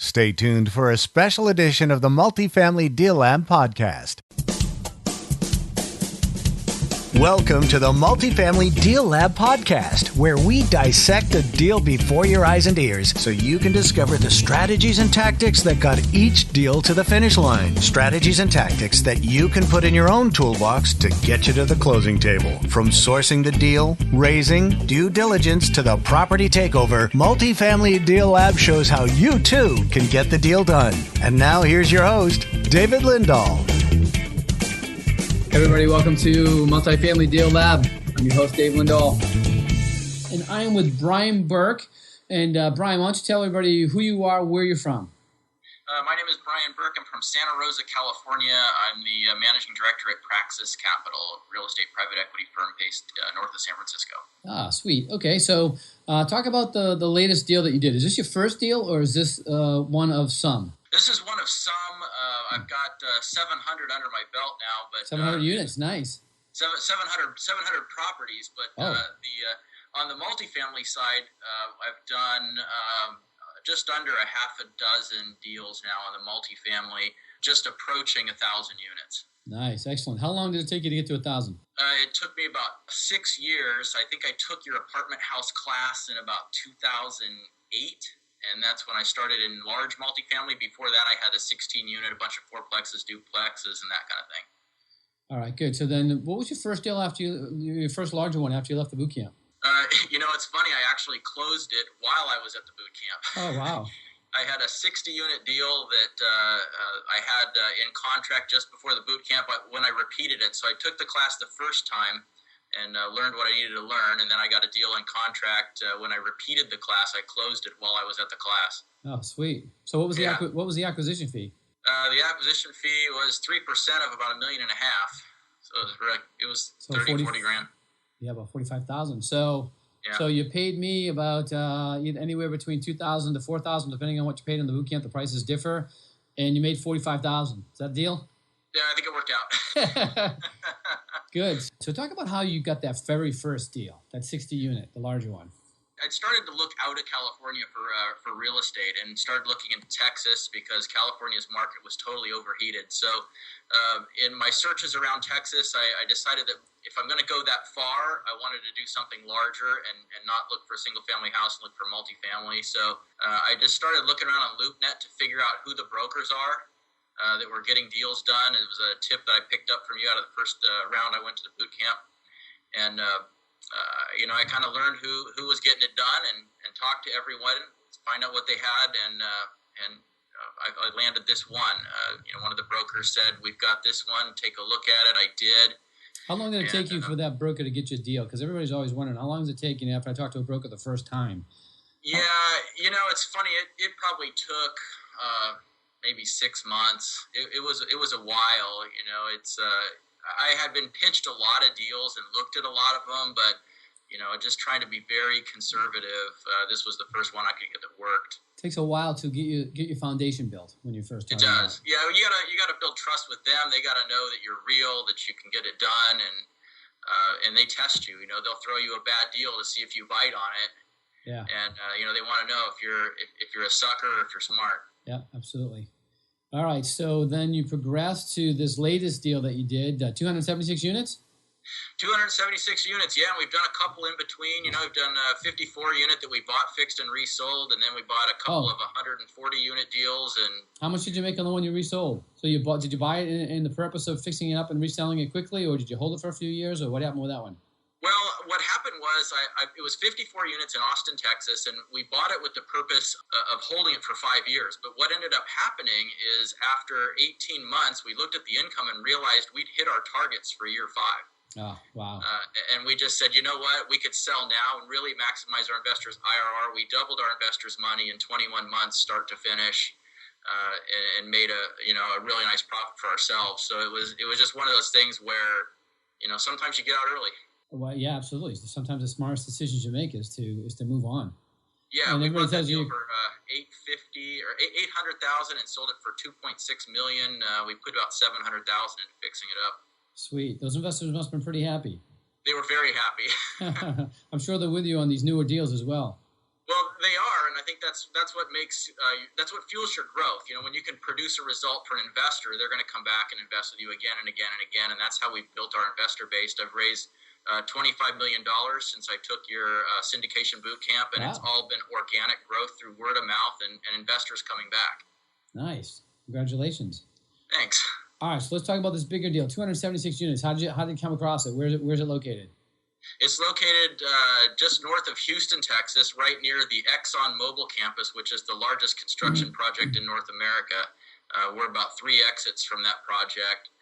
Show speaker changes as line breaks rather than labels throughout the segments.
Stay tuned for a special edition of the Multifamily Deal Lab podcast. Welcome to the Multifamily Deal Lab podcast, where we dissect a deal before your eyes and ears so you can discover the strategies and tactics that got each deal to the finish line. Strategies and tactics that you can put in your own toolbox to get you to the closing table. From sourcing the deal, raising, due diligence to the property takeover, Multifamily Deal Lab shows how you too can get the deal done. And now here's your host, David Lindahl.
Hey everybody, welcome to Multifamily Deal Lab. I'm your host, Dave Lindahl. And I am with Brian Burke. And Brian, why don't you tell everybody who you are, where you're from?
My name is Brian Burke. I'm from Santa Rosa, California. I'm the managing director at Praxis Capital, a real estate private equity firm based north of San Francisco.
Ah, sweet. Okay, so talk about the latest deal that you did. Is this your first deal, or is this one of some?
This is one of some. I've got 700 under my belt now, but
700 units, nice.
700 properties, but on the multifamily side, I've done just under a half a dozen deals now on the multifamily, just approaching 1,000 units.
Nice, excellent. How long did it take you to get to 1,000?
It took me about 6 years. I think I took your apartment house class in about 2008. And that's when I started in large multifamily. Before that, I had a 16-unit, a bunch of fourplexes, duplexes, and that kind of thing.
All right, good. So then what was your first deal after your first larger one after you left the boot camp?
It's funny. I actually closed it while I was at the boot camp.
Oh, wow.
I had a 60-unit deal that I had in contract just before the boot camp when I repeated it. So I took the class the first time and learned what I needed to learn. And then I got a deal in contract. When I repeated the class, I closed it while I was at the class. Oh, sweet. So what was the
acquisition fee?
The acquisition fee was 3% of about $1.5 million. So it was 40 grand.
Yeah, about 45,000. So you paid me about anywhere between 2,000 to 4,000, depending on what you paid in the boot camp. The prices differ, and you made 45,000. Is that a deal?
Yeah, I think it worked out.
Good. So talk about how you got that very first deal, that 60 unit, the larger one.
I started to look out of California for real estate and started looking into Texas because California's market was totally overheated. So in my searches around Texas, I decided that if I'm going to go that far, I wanted to do something larger and not look for a single-family house and look for multifamily. So I just started looking around on LoopNet to figure out who the brokers are that were getting deals done. It was a tip that I picked up from you out of the first round I went to the boot camp. And I kind of learned who was getting it done and talked to everyone, find out what they had, and I landed this one. One of the brokers said, "We've got this one. Take a look at it." I did.
How long did it take you for that broker to get you a deal? Because everybody's always wondering, how long does it take? After I talked to a broker the first time.
Yeah, it's funny. It probably took maybe 6 months. It was a while. I had been pitched a lot of deals and looked at a lot of them, but just trying to be very conservative. This was the first one I could get that worked.
It takes a while to get your foundation built when you first start.
It does. Yeah, you gotta build trust with them. They gotta know that you're real, that you can get it done, and they test you. They'll throw you a bad deal to see if you bite on it.
Yeah.
And they want to know if you're a sucker or if you're smart.
Yeah, absolutely. All right, so then you progressed to this latest deal that you did, 276 units?
276 units, yeah, and we've done a couple in between. We've done a 54 unit that we bought, fixed, and resold, and then we bought a couple of 140 unit deals. And
how much did you make on the one you resold? So did you buy it in the purpose of fixing it up and reselling it quickly, or did you hold it for a few years, or what happened with that one?
Well, what happened was it was 54 units in Austin, Texas, and we bought it with the purpose of holding it for 5 years. But what ended up happening is after 18 months, we looked at the income and realized we'd hit our targets for year 5.
Oh, wow.
And we just said, you know what, we could sell now and really maximize our investors' IRR. We doubled our investors' money in 21 months, start to finish, and made a really nice profit for ourselves. So it was just one of those things where, sometimes you get out early.
Well, yeah, absolutely. Sometimes the smartest decisions you make is to move on.
Yeah, we bought that deal for $850 or $800,000 and sold it for $2.6 million. We put about $700,000 into fixing it up.
Sweet. Those investors must have been pretty happy.
They were very happy.
I'm sure they're with you on these newer deals as well.
Well, they are, and I think that's what makes that's what fuels your growth. When you can produce a result for an investor, they're going to come back and invest with you again and again and again, and that's how we built our investor base. I've raised $25 million since I took your syndication boot camp, and It's all been organic growth through word of mouth and investors coming back.
Nice, congratulations.
Thanks.
All right, so let's talk about this bigger deal. 276 units. How did you come across it? Where's it located?
It's located just north of Houston, Texas, right near the Exxon Mobil campus, which is the largest construction project in North America. We're about 3 exits from that project.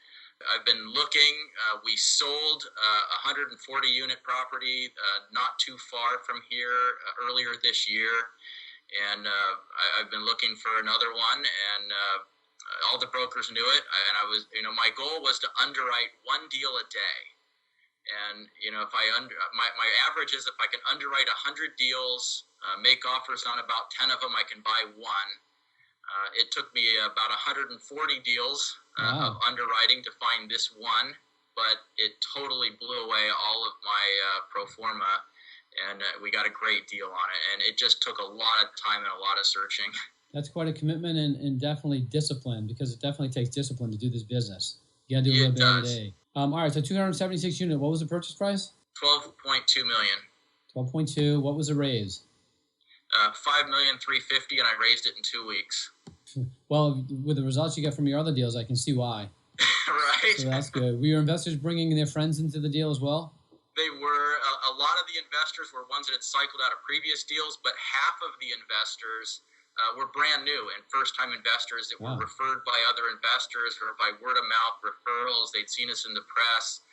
I've been looking. We sold a 140-unit property not too far from here earlier this year, and I've been looking for another one, and all the brokers knew it. And I was, my goal was to underwrite one deal a day. And, if my average is if I can underwrite 100 deals, make offers on about 10 of them, I can buy one. It took me about 140 deals of underwriting to find this one, but it totally blew away all of my pro forma, and we got a great deal on it. And it just took a lot of time and a lot of searching.
That's quite a commitment and definitely discipline, because it definitely takes discipline to do this business. You got to do a little bit every day. All right, so 276 unit. What was the purchase price?
$12.2 million.
12.2. What was the raise?
$5,350,000, and I raised it in 2 weeks.
Well, with the results you get from your other deals, I can see why.
Right.
So that's good. Were your investors bringing their friends into the deal as well?
They were. A lot of the investors were ones that had cycled out of previous deals, but half of the investors were brand new and first-time investors that were referred by other investors or by word-of-mouth referrals. They'd seen us in the press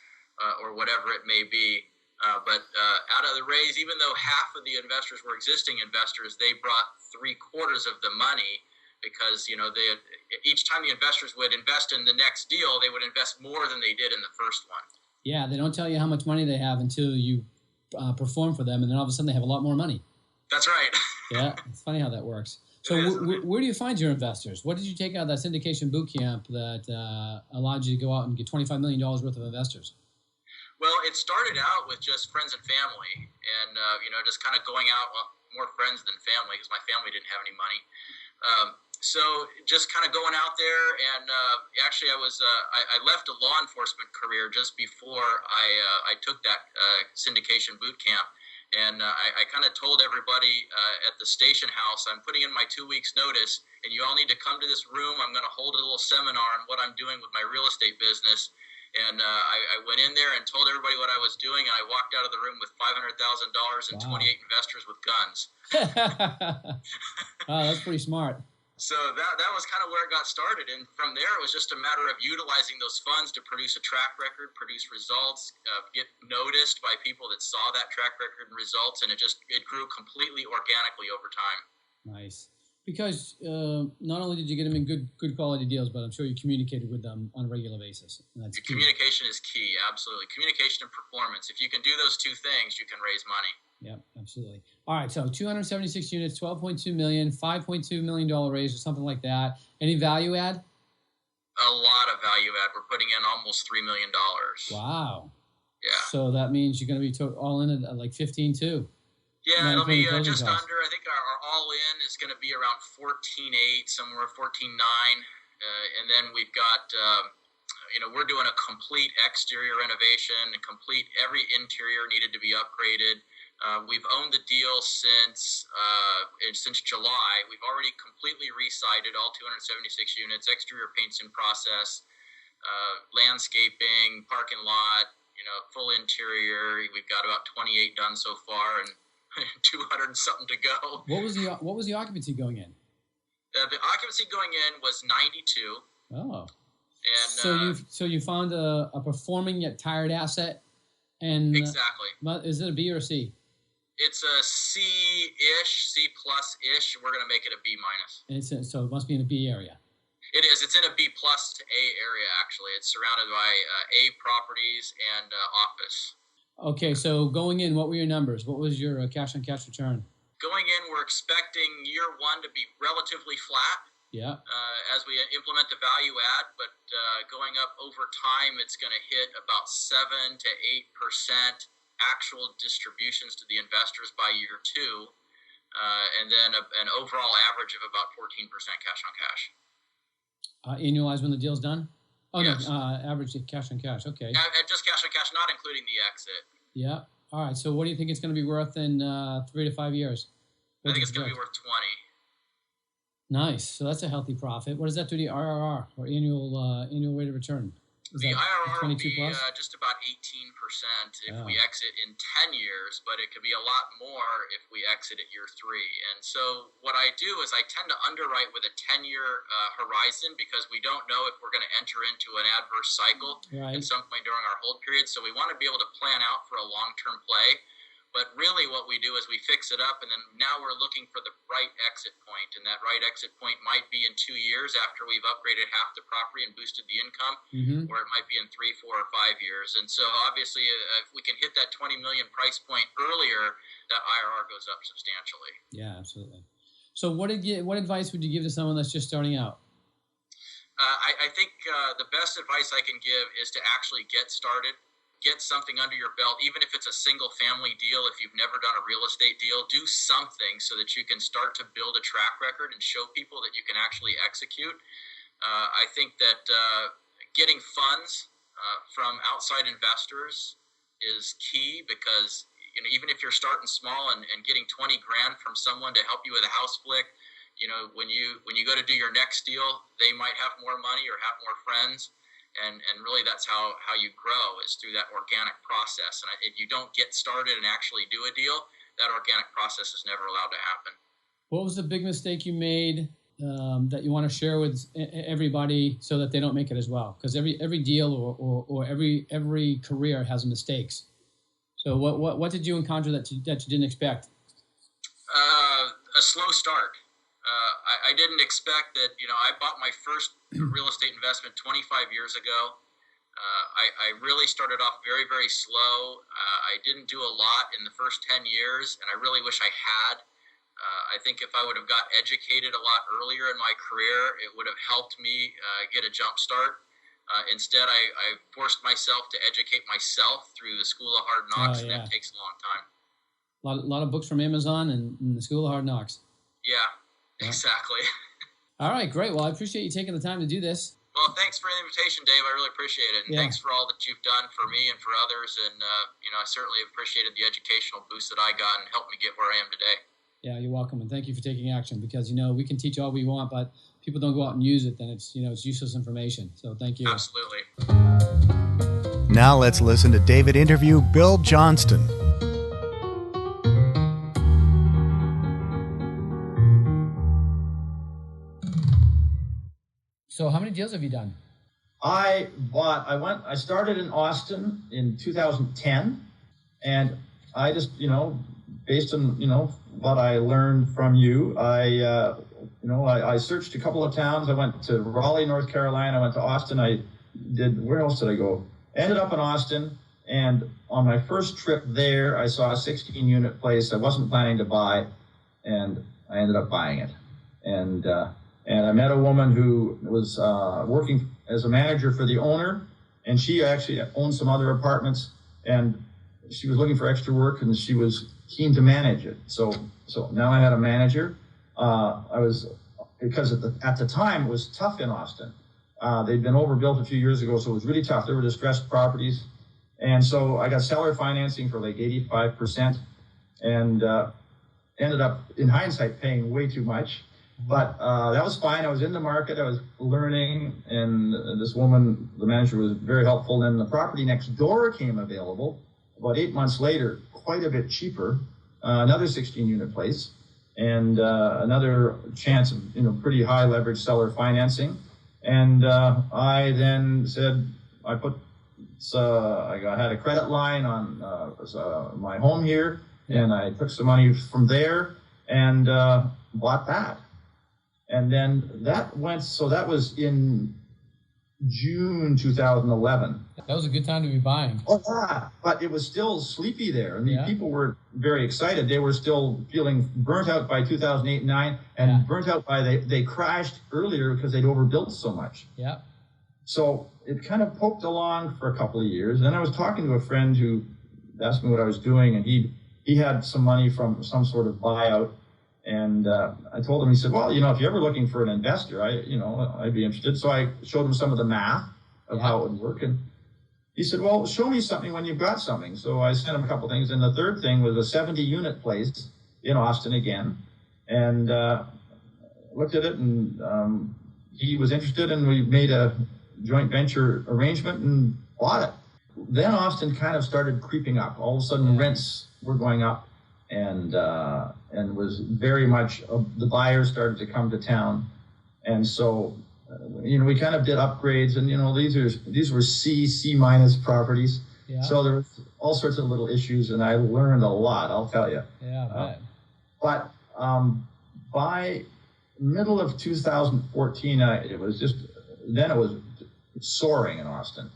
or whatever it may be. But out of the raise, even though half of the investors were existing investors, they brought 3/4 of the money because, each time the investors would invest in the next deal, they would invest more than they did in the first one.
Yeah, they don't tell you how much money they have until you perform for them, and then all of a sudden they have a lot more money.
That's right.
Yeah, it's funny how that works. So where do you find your investors? What did you take out of that syndication boot camp that allowed you to go out and get $25 million worth of investors?
Well, it started out with just friends and family and, just kind of going out, more friends than family because my family didn't have any money. So just kind of going out there and actually I left a law enforcement career just before I took that syndication boot camp. And I kind of told everybody at the station house, I'm putting in my 2 weeks notice, and you all need to come to this room. I'm going to hold a little seminar on what I'm doing with my real estate business. And I went in there and told everybody what I was doing, and I walked out of the room with $500,000 and 28 investors with guns.
Wow, that's pretty smart.
So that was kind of where it got started. And from there, it was just a matter of utilizing those funds to produce a track record, produce results, get noticed by people that saw that track record and results. And it grew completely organically over time.
Nice. Because not only did you get them in good quality deals, but I'm sure you communicated with them on a regular basis. And that's key.
Communication is key, absolutely. Communication and performance. If you can do those two things, you can raise money.
Yep, absolutely. All right, so 276 units, $12.2 million, $5.2 million raise or something like that. Any value add?
A lot of value add. We're putting in almost $3 million.
Wow.
Yeah.
So that means you're going to be all in at like 15 too.
Yeah, it'll be just under. I think our all-in is going to be around 14.8, somewhere 14.9. And then we've got, we're doing a complete exterior renovation, every interior needed to be upgraded. We've owned the deal since July. We've already completely re-sided all 276 units, exterior paints in process, landscaping, parking lot, full interior. We've got about 28 done so far and 200 and something to go.
What was the occupancy going in?
The occupancy going in was 92.
Oh. And so you found a performing yet tired asset, and
exactly.
Is it a B or a C?
It's a C-ish, C+-ish. We're going to make it a B-.
So it must be in a B area.
It is. It's in a B+ to A area, actually. It's surrounded by A properties and office.
Okay, so going in, what were your numbers? What was your cash-on-cash return?
Going in, we're expecting year one to be relatively flat.
Yeah.
As we implement the value add, but going up over time, it's going to hit about 7 to 8% actual distributions to the investors by year two. and then an overall average of about 14% cash on cash.
Annualized when the deal's done? Oh,
yes.
No, average cash on cash. Okay.
Just cash on cash, not including the exit.
Yeah. All right. So what do you think it's going to be worth in 3 to 5 years?
I think it's going to be worth 20.
Nice. So that's a healthy profit. What does that do to the IRR, or annual rate of return?
The IRR will be
plus?
Just about 18% if we exit in 10 years, but it could be a lot more if we exit at year 3. And so what I do is I tend to underwrite with a 10-year horizon, because we don't know if we're going to enter into an adverse cycle at some point during our hold period. So we want to be able to plan out for a long-term play. But really what we do is we fix it up, and then now we're looking for the right exit point. And that right exit point might be in 2 years after we've upgraded half the property and boosted the income, or it might be in 3, 4, or 5 years. And so obviously if we can hit that 20 million price point earlier, that IRR goes up substantially.
Yeah, absolutely. So what advice would you give to someone that's just starting out?
I think the best advice I can give is to actually get started. Get something under your belt, even if it's a single family deal. If you've never done a real estate deal, do something so that you can start to build a track record and show people that you can actually execute. I think that getting funds from outside investors is key, because even if you're starting small and getting 20 grand from someone to help you with a house flick, when you go to do your next deal, they might have more money or have more friends. And really that's how you grow, is through that organic process. And if you don't get started and actually do a deal, that organic process is never allowed to happen. What
was the big mistake you made that you want to share with everybody so that they don't make it as well? Because every deal or every career has mistakes. So what did you encounter that you didn't expect?
A slow start. I didn't expect that. I bought my first real estate investment 25 years ago. I really started off very, very slow. I didn't do a lot in the first 10 years, and I really wish I had. I think if I would have got educated a lot earlier in my career, it would have helped me get a jump start. Instead, I forced myself to educate myself through the School of Hard Knocks, and that takes a long time.
A lot of books from Amazon and the School of Hard Knocks.
Yeah. Exactly.
All right, great. Well, I appreciate you taking the time to do this.
Well, thanks for the invitation, Dave. I really appreciate it. And thanks for all that you've done for me and for others. And, I certainly appreciated the educational boost that I got and helped me get where I am today.
Yeah, you're welcome. And thank you for taking action, because, we can teach all we want, but people don't go out and use it, then it's useless information. So thank you.
Absolutely.
Now let's listen to David interview Bill Johnston.
So how many deals have you done?
I started in Austin in 2010, and I just, based on, what I learned from you, I searched a couple of towns. I went to Raleigh, North Carolina. I went to Austin. Where else did I go? Ended up in Austin, and on my first trip there, I saw a 16-unit place I wasn't planning to buy, and I ended up buying it. And I met a woman who was working as a manager for the owner, and she actually owned some other apartments, and she was looking for extra work, and she was keen to manage it. So now I had a manager. Because at the time it was tough in Austin. They'd been overbuilt a few years ago, so it was really tough. There were distressed properties, and so I got seller financing for like 85%, and ended up, in hindsight, paying way too much. But that was fine. I was in the market. I was learning, and this woman, the manager, was very helpful. And the property next door came available about 8 months later, quite a bit cheaper, another 16-unit place, and another chance of pretty high leverage seller financing. And I then said, I had a credit line on my home here, and I took some money from there and bought that. And then that was in June 2011.
That was a good time to be buying.
Oh, yeah, but it was still sleepy there. I mean, people were very excited. They were still feeling burnt out by 2008 and 9, and burnt out by they crashed earlier because they'd overbuilt so much.
Yeah.
So it kind of poked along for a couple of years. Then I was talking to a friend who asked me what I was doing, and he had some money from some sort of buyout. And I told him, he said, well, if you're ever looking for an investor, I'd be interested. So I showed him some of the math of how it would work. And he said, well, show me something when you've got something. So I sent him a couple things. And the third thing was a 70-unit place in Austin again. And looked at it, and he was interested, and we made a joint venture arrangement and bought it. Then Austin kind of started creeping up. All of a sudden, rents were going up, and was very much the buyers started to come to town, and so we kind of did upgrades, and these were C minus properties. Yeah. So there was all sorts of little issues, and I learned a lot, I'll tell you.
Yeah,
but by middle of 2014, it was soaring in Austin,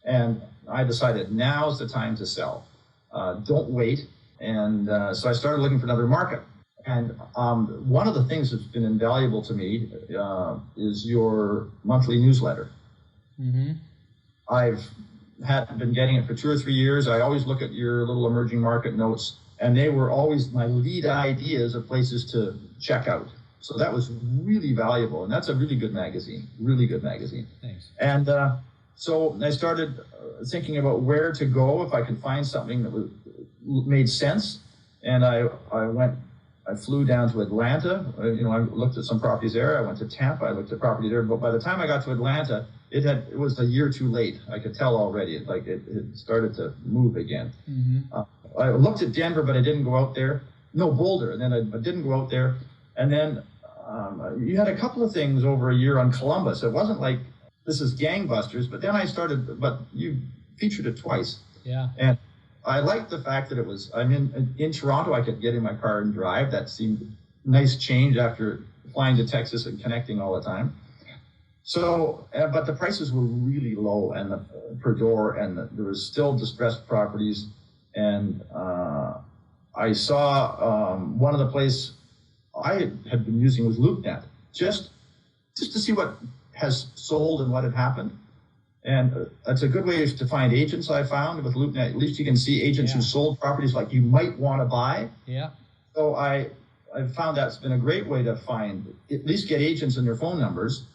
and I decided now's the time to sell. Don't wait. And so I started looking for another market. And one of the things that's been invaluable to me is your monthly newsletter. Mm-hmm. I've been getting it for 2 or 3 years. I always look at your little emerging market notes, and they were always my lead ideas of places to check out. So that was really valuable, and that's a really good magazine.
Thanks.
And so I started thinking about where to go if I could find something that made sense. And I flew down to Atlanta. I looked at some properties there. I went to Tampa. I looked at property there. But by the time I got to Atlanta, it was a year too late. I could tell already. It started to move again. Mm-hmm. I looked at Denver, but I didn't go out there. No, Boulder, and then I didn't go out there. And then you had a couple of things over a year on Columbus. It wasn't like this is gangbusters, but then but you featured it twice.
Yeah.
And I liked the fact that I'm in Toronto. I could get in my car and drive. That seemed a nice change after flying to Texas and connecting all the time. So, but the prices were really low and per door, and there was still distressed properties. And I saw one of the places I had been using was LoopNet, just to see what has sold and what had happened. And that's a good way to find agents, I found, with LoopNet. At least you can see agents who sold properties like you might want to buy.
Yeah.
So I found that's been a great way to find, at least get agents and their phone numbers.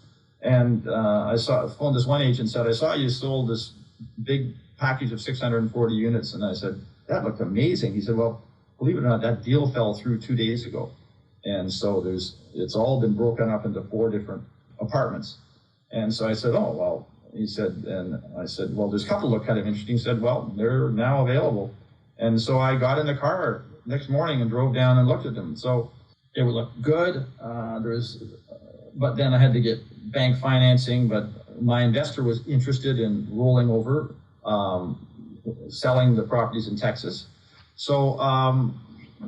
And I phoned this one agent, said, I saw you sold this big package of 640 units. And I said, that looked amazing. He said, well, believe it or not, that deal fell through 2 days ago. And so it's all been broken up into 4 different apartments. And so I said, oh, well, he said, and I said, well, there's a couple look kind of interesting. He said, well, they're now available. And so I got in the car next morning and drove down and looked at them. So it would look good. But then I had to get bank financing, but my investor was interested in rolling over, selling the properties in Texas. So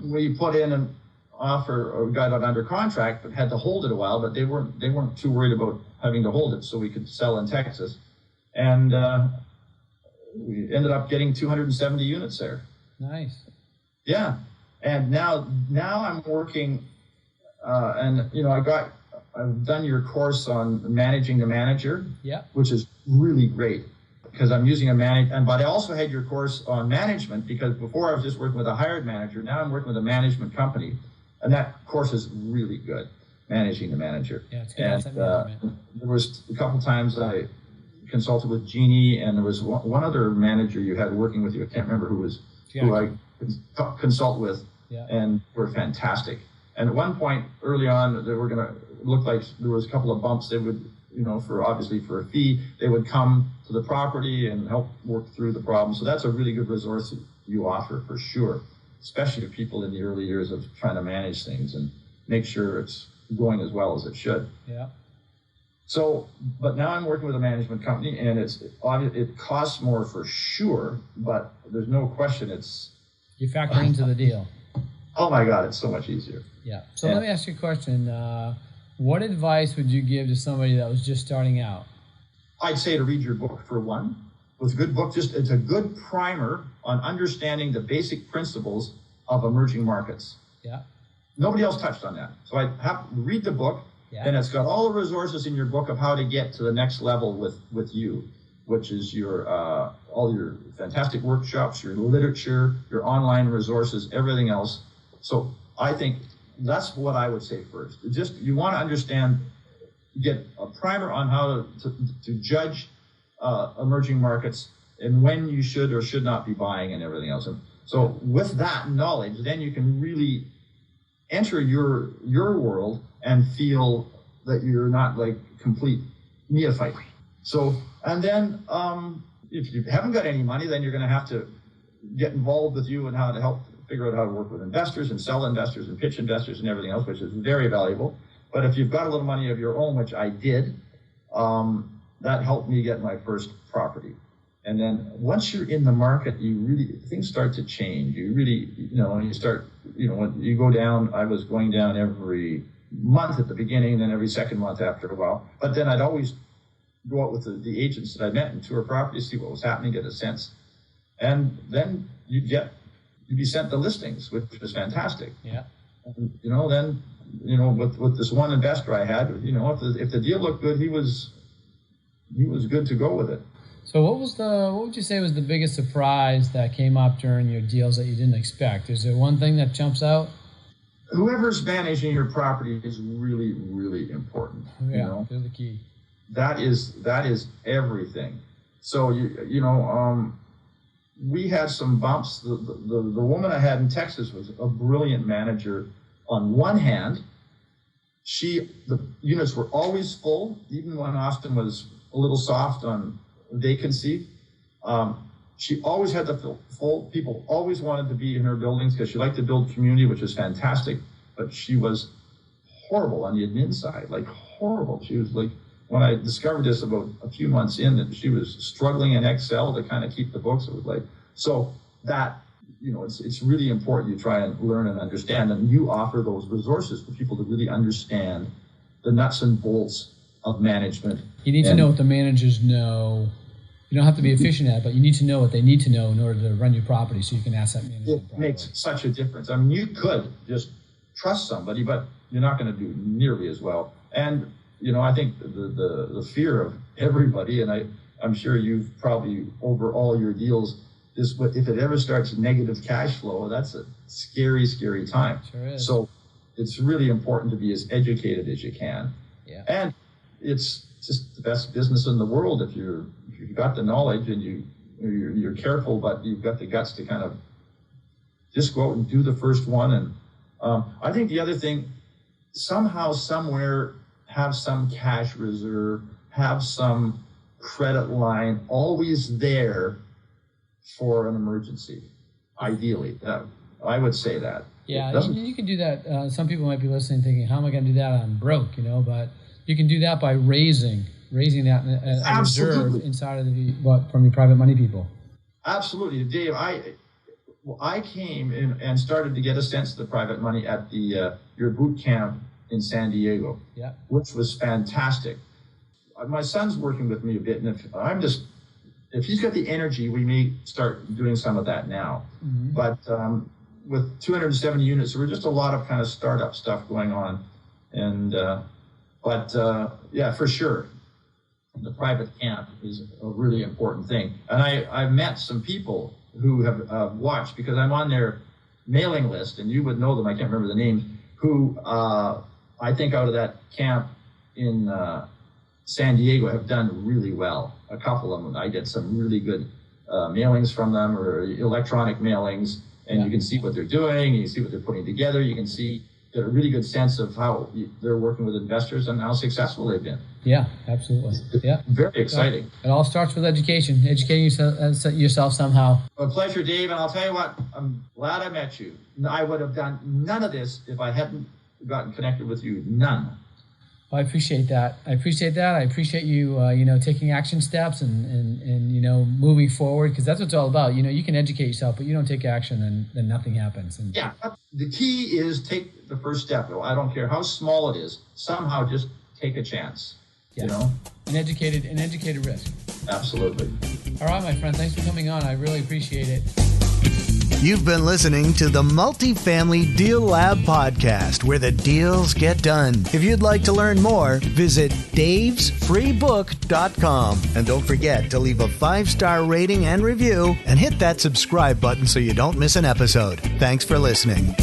we put in an offer, or got it under contract, but had to hold it a while, but they weren't too worried about having to hold it, so we could sell in Texas. And we ended up getting 270 units there.
Nice.
Yeah. And now I'm working, I've done your course on managing the manager, which is really great, because I'm using but I also had your course on management, because before I was just working with a hired manager. Now I'm working with a management company, and that course is really good, managing the manager.
Yeah, it's good. And
there was a couple times I consulted with Jeannie, and there was one other manager you had working with you. I can't remember who I consult with, and were fantastic. And at one point early on, they were going to look like there was a couple of bumps. They would, for a fee, they would come to the property and help work through the problem. So that's a really good resource you offer for sure, especially to people in the early years of trying to manage things and make sure it's going as well as it should.
Yeah.
So, but now I'm working with a management company, and it costs more for sure, but there's no question
you factor into the deal.
Oh my God, it's so much easier.
Yeah. So let me ask you a question. What advice would you give to somebody that was just starting out?
I'd say to read your book, for one. It's a good book. It's a good primer on understanding the basic principles of emerging markets.
Yeah.
Nobody else touched on that. So I'd have to read the book, and it's got all the resources in your book of how to get to the next level with you, which is your all your fantastic workshops, your literature, your online resources, everything else. So I think that's what I would say first. Just, you want to understand, get a primer on how to judge emerging markets and when you should or should not be buying and everything else. And so with that knowledge, then you can really enter your world and feel that you're not like complete neophyte. So, and then if you haven't got any money, then you're going to have to get involved with you and how to help figure out how to work with investors and sell investors and pitch investors and everything else, which is very valuable. But if you've got a little money of your own, which I did, that helped me get my first property. And then once you're in the market, things start to change. You really, you start, when you go down, I was going down every month at the beginning, then every second month after a while. But then I'd always go out with the agents that I met and tour properties, see what was happening, get a sense. And then you'd be sent the listings, which was fantastic.
Yeah.
And, then, with this one investor I had, if the deal looked good, he was good to go with it.
So what would you say was the biggest surprise that came up during your deals that you didn't expect? Is there one thing that jumps out?
Whoever's managing your property is really, really important.
Yeah, they're the key.
That is everything. So we had some bumps. The woman I had in Texas was a brilliant manager. On one hand, the units were always full, even when Austin was a little soft on vacancy. She always had the full. People always wanted to be in her buildings because she liked to build community, which is fantastic. But she was horrible on the admin side, like horrible. She was like, when I discovered this about a few months in, that she was struggling in Excel to kind of keep the books. It was like, so that, it's really important you try and learn and understand, and you offer those resources for people to really understand the nuts and bolts of management.
You need to know what the managers know. You don't have to be efficient at it, but you need to know what they need to know in order to run your property so you can asset manage it properly.
It makes such a difference. I mean, you could just trust somebody, but you're not going to do nearly as well. And, I think the fear of everybody, and I'm sure you've probably, over all your deals, if it ever starts negative cash flow, that's a scary, scary time.
Sure is.
So it's really important to be as educated as you can.
Yeah.
And it's just the best business in the world if you've got the knowledge and you're careful, but you've got the guts to kind of just go out and do the first one. And I think the other thing, somehow, somewhere, have some cash reserve, have some credit line always there for an emergency. Ideally, I would say that.
Yeah, you can do that. Some people might be listening thinking, how am I going to do that? I'm broke, but you can do that by raising that a reserve inside of from your private money people.
Absolutely. Dave, I came in and started to get a sense of the private money at your boot camp in San Diego, which was fantastic. My son's working with me a bit, and if he's got the energy, we may start doing some of that now. Mm-hmm. But with 270 units, there were just a lot of kind of startup stuff going on. And for sure, the private camp is a really important thing. And I've met some people who have watched, because I'm on their mailing list, and you would know them, I can't remember the names, who I think out of that camp in San Diego have done really well. A couple of them, I get some really good mailings from them, or electronic mailings, and you can see what they're doing, you see what they're putting together, you can get a really good sense of how they're working with investors and how successful they've been.
Yeah, absolutely. Yeah,
very exciting.
It all starts with education, educating yourself somehow.
A pleasure, Dave, and I'll tell you what, I'm glad I met you. I would have done none of this if I hadn't gotten connected with you. None.
Well, I appreciate that. I appreciate you, taking action steps and moving forward, because that's what it's all about. You can educate yourself, but you don't take action, then nothing happens. And
the key is take the first step. I don't care how small it is. Somehow, just take a chance.
An educated risk.
Absolutely.
All right, my friend. Thanks for coming on. I really appreciate it.
You've been listening to the Multifamily Deal Lab podcast, where the deals get done. If you'd like to learn more, visit davesfreebook.com. And don't forget to leave a 5-star rating and review, and hit that subscribe button so you don't miss an episode. Thanks for listening.